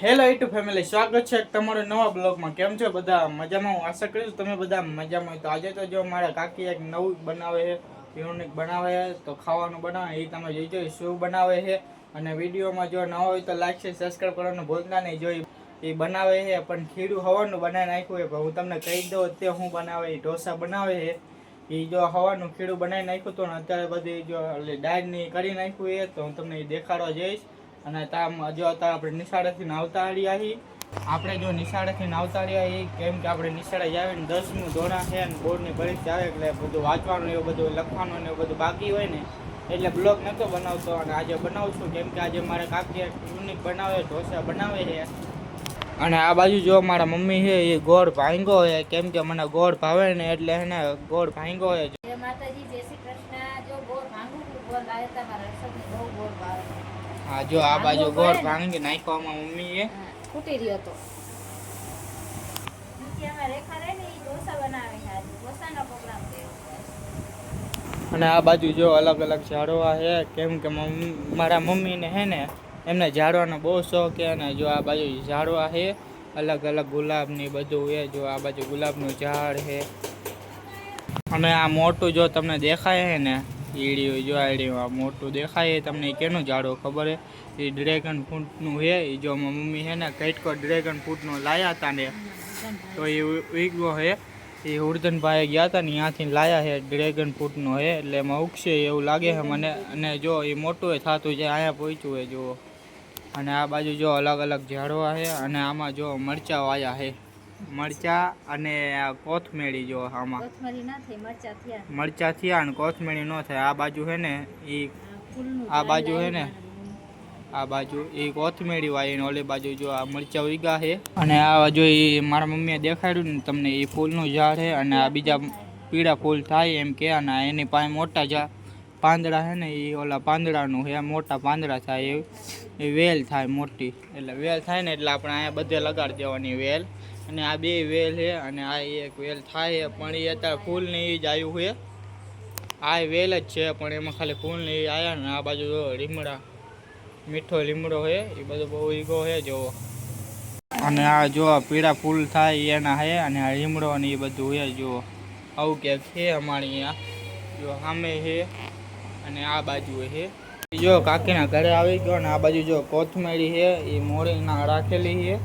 Hello YouTube family, સ્વાગત છે તમારું નવા બ્લોગમાં। કેમ છો બધા? મજામાં? હું આશા કરું છું તમે બધા મજામાં હોય। તો આજે તો જો મારા કાકી એક નવું બનાવે છે, યુનિક બનાવે છે, તો ખાવાનું બનાવે એ તમે જોઈજો શું બનાવે છે। અને વિડીયોમાં જો ન હોય તો લાઈક છે, સબસ્ક્રાઈબ કરવાનું ભૂલતા નહીં। જો એ બનાવે છે પણ ખીરું હવાનું બનાવી નાખ્યું છે, પણ હું તમને કહી દઉં અત્યારે હું બનાવે એ ઢોસા બનાવે છે। એ જો હવાનું ખીરું બનાવી નાખ્યું હતું ને અત્યારે બધી જો દાળની કરી નાખ્યું છે, તો હું તમને એ દેખાડવા જઈશ। અને જો અત્યારે આપણે નિશાળેથી આવતા રહ્યા છીએ, આપણે જો નિશાળેથી આવતા રહ્યા છીએ કેમ કે આપણે નિશાળે આવીને 10મું ધોરણ છે અને બોર્ડની પરીક્ષા આવે એટલે બધું વાંચવાનું એવું બધું લખવાનું ને એવું બધું બાકી હોય ને એટલે બ્લોગ નહોતો બનાવતો, અને આજે બનાવું છું કેમ કે આજે મારે કાકી યુનિક બનાવે ઢોસા બનાવે છે। અને આ બાજુ જો મારા મમ્મી છે એ ગોળ ભાંગો છે, કેમ કે મને ગોળ ભાવે ને એટલે એને ગોળ ભાંગો છે। જય માતાજી, જય શ્રી કૃષ્ણ। જો ગોળ ભાંગું ગોળ લાવે તમારા રસોને બહુ ગોળ ભાવે। હા, જો આ બાજુ ગોળ ભાંગી નાખવામાં મમ્મી એ ફૂટી રહ્યો તો નીચે અમે રેખા રહે ને એ ઢોસા બનાવે છે, આજે ઢોસાનો પ્રોગ્રામ થયો। અને આ બાજુ જો અલગ અલગ ઝાડવા છે, કેમ કે મારા મમ્મીને હે ને એમને ઝાડવાનો બહુ શોખ છે। અને જો આ બાજુ ઝાડવા છે અલગ અલગ ગુલાબની બધું છે, જો આ બાજુ ગુલાબનું ઝાડ છે। અને આ મોટું જો તમને દેખાય છે ને ઈડિયું, જો ઈડિયું આ મોટું દેખાય તમને કેનું ઝાડવું ખબર છે? એ ડ્રેગન ફ્રૂટનું છે। એ જો મમ્મી છે ને કઈટકો ડ્રેગન ફ્રૂટનું લાયા હતા ને તો એ ઉગ્યો છે। એ ઉર્ધનભાઈ ગયા હતા ને ત્યાંથી લાયા છે ડ્રેગન ફ્રૂટનો છે, એટલે એમાં ઉગશે એવું લાગે છે મને। અને જો એ મોટું એ થતું છે, અહીંયા પહોંચ્યું હોય જુઓ। અને આ બાજુ જો અલગ અલગ ઝાડવા છે, અને આમાં જો મરચા વાયા છે, મરચા અને કોથમેરી જો આમાં મરચા થયા અને કોથમેરી ન થાય। આ બાજુ છે ને એ આ બાજુ છે ને આ બાજુ એ કોથમેરી વાળી ને ઓલી બાજુ જો આ મરચા ઉગ્યા છે। અને આ બાજુ એ મારા મમ્મીએ દેખાડ્યું ને તમને એ ફૂલનું ઝાડ છે, અને આ બીજા પીળા ફૂલ થાય એમ કે, અને એની પાસે મોટા પાંદડા છે ને એ ઓલા પાંદડાનું છે, મોટા પાંદડા થાય એ વેલ થાય મોટી, એટલે વેલ થાય ને એટલે આપણે અહીંયા બધે લગાડી દેવાની વેલ। અને આ બે વેલ છે, અને આ એક વેલ થાય પણ એ અત્યારે ફૂલ ને એ જ આવ્યું છે। આ વેલ જ છે પણ એમાં ખાલી ફૂલ ને એ આવ્યા ને। આ બાજુ લીમડા મીઠો લીમડો છે એ બધો બહુ ઈગો છે જોવો। અને આ જો પીળા ફૂલ થાય એના છે, અને આ લીમડો ને એ બધું છે જુઓ। આવું ક્યાંક છે અમારે અહીંયા જો સામે છે, અને આ બાજુ છે। જો કાકીના ઘરે આવી ગયો ને આ બાજુ જો કોથમેરી છે એ મોરીના રાખેલી છે।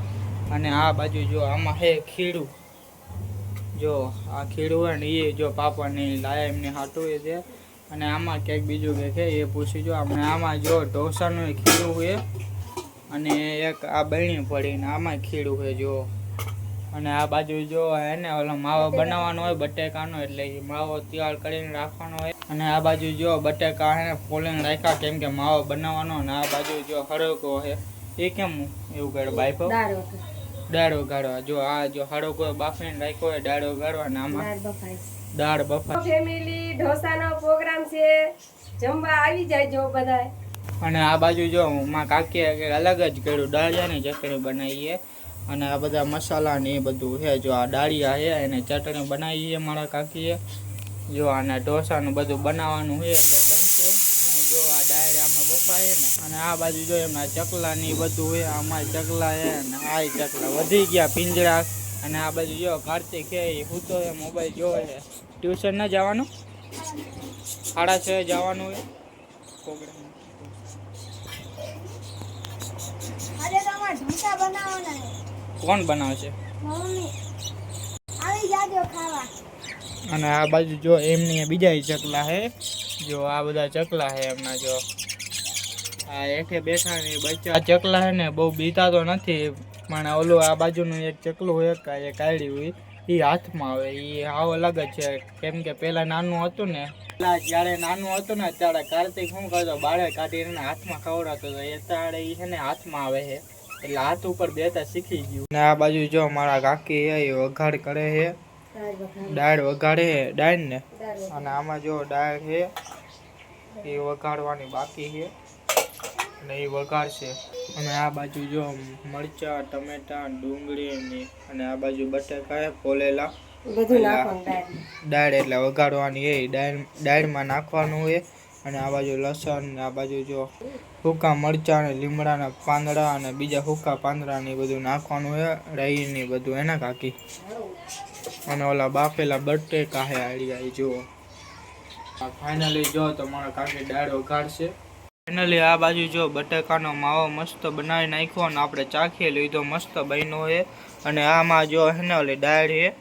અને આ બાજુ જો આમાં છે ખીરું, જો આ ખીરું હોય ને એ જો પાપાને લાયા એમને હાટું એ છે। અને આમાં ક્યાંક બીજું કંઈક છે એ પૂછી જો। આપણે આમાં જો ઢોસાનું ખીરું છે, અને એક આ બહેણી પડીને આમાં ખીરું છે જો। અને આ બાજુ જો હે ને ઓલો માવો બનાવવાનો હોય બટેકાનો, એટલે એ માવો તૈયાર કરીને રાખવાનો હોય। અને આ બાજુ જો બટેકા હે ને ફોલીને રાખ્યા કેમ કે માવો બનાવવાનો। અને આ બાજુ જો હળકો છે એ કેમ એવું કરે બાઈફો દાળ વઘારવા, જો આ જો હળકો બાફીને રાખ્યો હોય દાળ વઘારવા, અને આમાં દાળ બફાય। ફેમિલી ઢોસાનો પ્રોગ્રામ છે, જમવા આવી જાય જો બધાય। અને આ બાજુ જો માં કાકીએ અલગ જ કર્યું, દાળિયાની ચટણી બનાવીએ। અને આ બધા મસાલા ને એ બધું છે, જો આ દાળિયા છે એને ચટણી બનાવી છે મારા કાકીએ। જો આના ઢોસાનું બધું બનાવવાનું છે એટલે બનશે। અને જો આ દાળ આમાં બફાય ને, અને આ બાજુ જો એમના ચકલા ને બધું છે, આમાં ચકલા છે અને આ ચકલા વધી ગયા પિંજરા। અને આ બાજુ જો કાર્તિક છે એ સૂતો છે, મોબાઈલ જોવે છે। ટ્યુશન ન જવાનું, 6:30 જવાનું છે પ્રોગ્રામ। કોણ બનાવશે? અને આ બાજુ જો એમની બીજા ચકલા છે, જો આ બધા ચકલા છે એમના, જો આ એકે બેઠા ને બચ્ચા ચકલા છે ને બહુ બીતા તો નથી, પણ ઓલું આ બાજુનું એક ચકલું હોય એ કાઢ્યું હોય એ હાથમાં આવે એ આવ અલગ જ છે। કેમ કે પેલા નાનું હતું ને, જયારે નાનું હતું ને ત્યારે કાર્તિક શું કરતો બાળે કાઢીને હાથમાં ખવડાવતો હતો, એ ત્યારે એ છે ને હાથમાં આવે છે એટલે હાથ ઉપર દેતા શીખી ગયું। ને આ બાજુ જો મારા કાકી એ વઘાર કરે છે, દાળ વઘારે દાળ ને, અને આમાં જો દાળ છે એ વઘારવાની બાકી છે અને એ વઘારશે। અને આ બાજુ જો મરચા ટમેટા ડુંગળી અને આ બાજુ બટાકા ફોલેલા બધું દાળ એટલે વઘારવાની એ દાળમાં નાખવાનું હોય। અને આ બાજુ લસણ ને આ બાજુ જો સૂકા મરચાં ને લીમડાના પાંદડા અને બીજા સૂકા પાંદડા ને બધું નાખવાનું છે, રાઈ ને બધું એના કાકી. અને ઓલા બાફેલા બટેકા હે આડિયા જુઓ. ફાઇનલી જો તો મારા કાકી દાળ વઘારશે. ફાઇનલી આ બાજુ જો બટેકાનો માવો મસ્ત બનાવી નાખ્યો અને આપણે ચાખી લીધો, મસ્ત બન્યો છે. અને આમાં જો હે ને ઓલી દાળ છે,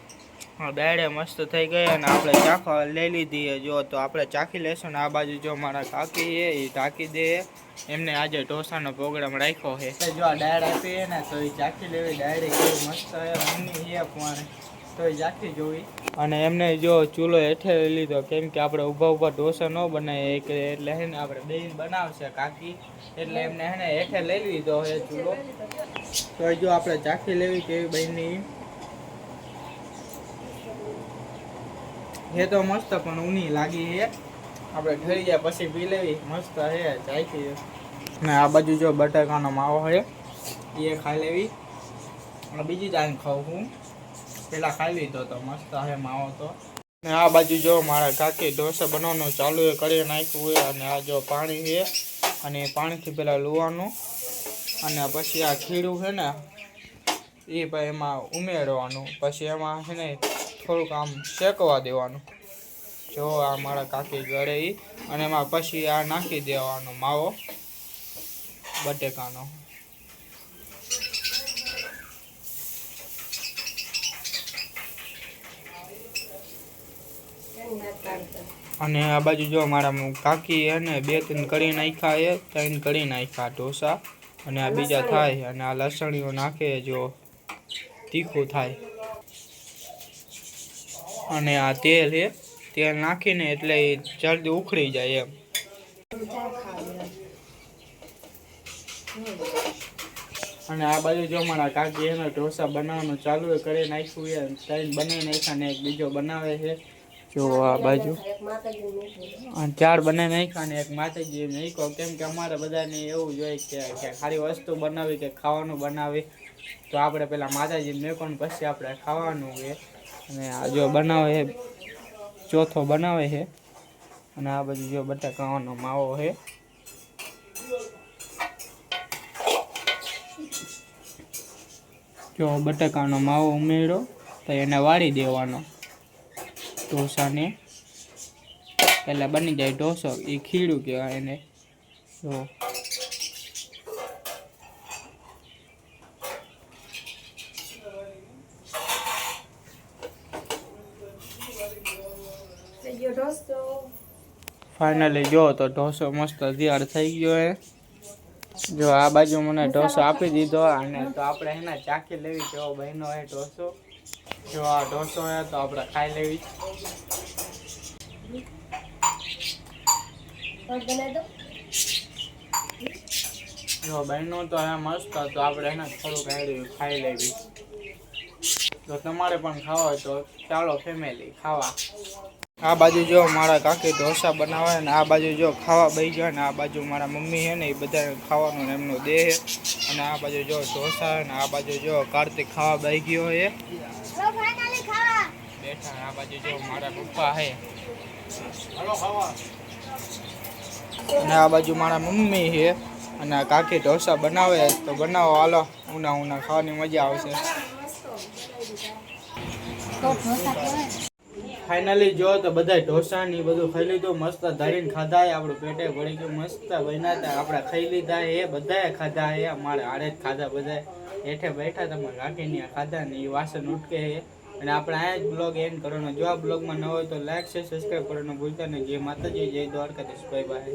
દાળે મસ્ત થઈ ગઈ અને આપણે ચાખવા લઈ લીધી. જો તો આપણે ચાખી લેશું. ને આ બાજુ જો મારા કાકી છે એ ઢાંકી દે, એમને આજે ઢોસાનો પ્રોગ્રામ રાખ્યો છે. જો આ દાળ આપી ને તો એ ચાખી લેવી. દાળ કેવી મસ્ત છે, ઊની છે પણ તો એ ચાખી જોવી. અને એમને જો ચૂલો હેઠે લીધો, કેમ કે આપણે ઊભા ઊભા ઢોસા ન બનાવીએ એટલે હે ને આપણે બેન બનાવશે કાકી, એટલે એમને હે ને હેઠે લઈ લીધો છે ચૂલો. તો જો આપણે ચાખી લેવી કેવી બની. હે તો મસ્ત પણ ઊની લાગી છે. આપણે ઠરી જાય પછી પી લેવી, મસ્ત હે ચાખી. ને આ બાજુ જો બટાકાનો માવો છે એ ખાઈ લેવી. અને બીજી દાળ ખાઉં હું, પેલા ખાઈ લીધો તો મસ્ત હે માવો તો. ને આ બાજુ જો મારા કાકી ઢોસા બનાવવાનું ચાલુ કરી નાખ્યું હોય. અને આ જો પાણી છે અને પાણીથી પેલા લુવાનું અને પછી આ ખીરું છે ને એ ભાઈ એમાં ઉમેરવાનું, પછી એમાં છે ને થોડુંક આમ શેકવા દેવાનું. જો આ મારા કાકી ગળે ઈ, અને એમાં પછી આ નાખી દેવાનો માવો બટેકાનો. અને આ બાજુ જો મારા કાકી હે ને 2-3 કરી નાખ્યા છે, 3 કરી નાખ્યા ઢોસા. અને આ બીજા થાય. અને આ લસણીઓ નાખે જો તીખું થાય. અને આ તેલ છે, તેલ નાખીને એટલે એ જલ્દી ઉખડી જાય એમ. અને આ બાજુ જો મારા કાકી એનો ઢોસા બનાવવાનું ચાલુ કરી નાખ્યું છે. 3 બનાવી નાખ્યા ને એક બીજો બનાવે છે. જો આ બાજુ 4 બનાવી નાખ્યા ને એક માતાજી નાખ્યો, કેમ કે અમારે બધાને એવું જોઈએ કે ખાલી વસ્તુ બનાવી કે ખાવાનું બનાવી, તો આપણે પેલા માતાજી મેકોને પછી આપણે ખાવાનું છે. અને આ જો બનાવે છે, ચોથો બનાવે છે. અને આ બાજુ જો બટાકાનો માવો છે. જો બટાકાનો માવો ઉમેર્યો તો એને વાળી દેવાનો ઢોસાને, એટલે બની જાય ઢોસો. એ ખીરું કહેવાય એને. જો ફાઇનલી જો તો ઢોસો મસ્ત તૈયાર થઈ ગયો હે. જો આ બાજુ મને ઢોસો આપી દીધો. અને તો આપણે એના ચાખી લેવી કેવો બન્યો હે ઢોસો. જો આ ઢોસો હે તો આપણે ખાઈ લેવી. જો બન્યો તો હે મસ્ત, તો આપણે એને થોડુંક ખાઈ લેવી. તો તમારે પણ ખાવા હોય તો ચાલો ફેમિલી ખાવા. આ બાજુ જો મારા કાકી ઢોસા બનાવે ને આ બાજુ જો ખાવા બેસી ગયા. ને આ બાજુ મારા મમ્મી છે ને એ બધા ખાવાનું એમનો દેહ. અને આ બાજુ જો ઢોસા ને આ બાજુ જો કાર્તિક ખાવા બેસી ગયો છે બેઠા. આ બાજુ જો મારા પપ્પા છે અને આ બાજુ મારા મમ્મી છે. અને આ કાકી ઢોસા બનાવે તો બનાવો, હાલો ઉના ખાવાની મજા આવશે. ફાઇનલી જો તો બધા ઢોસા ને બધું ખાઈ લીધું, મસ્ત ધરીને ખાધા. આપણું પેટે ભળી ગયું, મસ્ત બન્યા હતા. આપણે ખાઈ લીધા એ બધાએ ખાધા એ, અમારે હારે જ ખાધા બધા હેઠે બેઠા. તમારે રાખીને ખાધા ને એ વાસણ ઉઠકે છે. અને આપણે આ જ બ્લોગ એન્ડ કરવાનો. જો આ બ્લોગમાં ન હોય તો લાઈક છે, સબસ્ક્રાઈબ કરવાનું ભૂલતા નહીં. જય માતાજી, જય દ્વારકાધીશ, બાય બાય.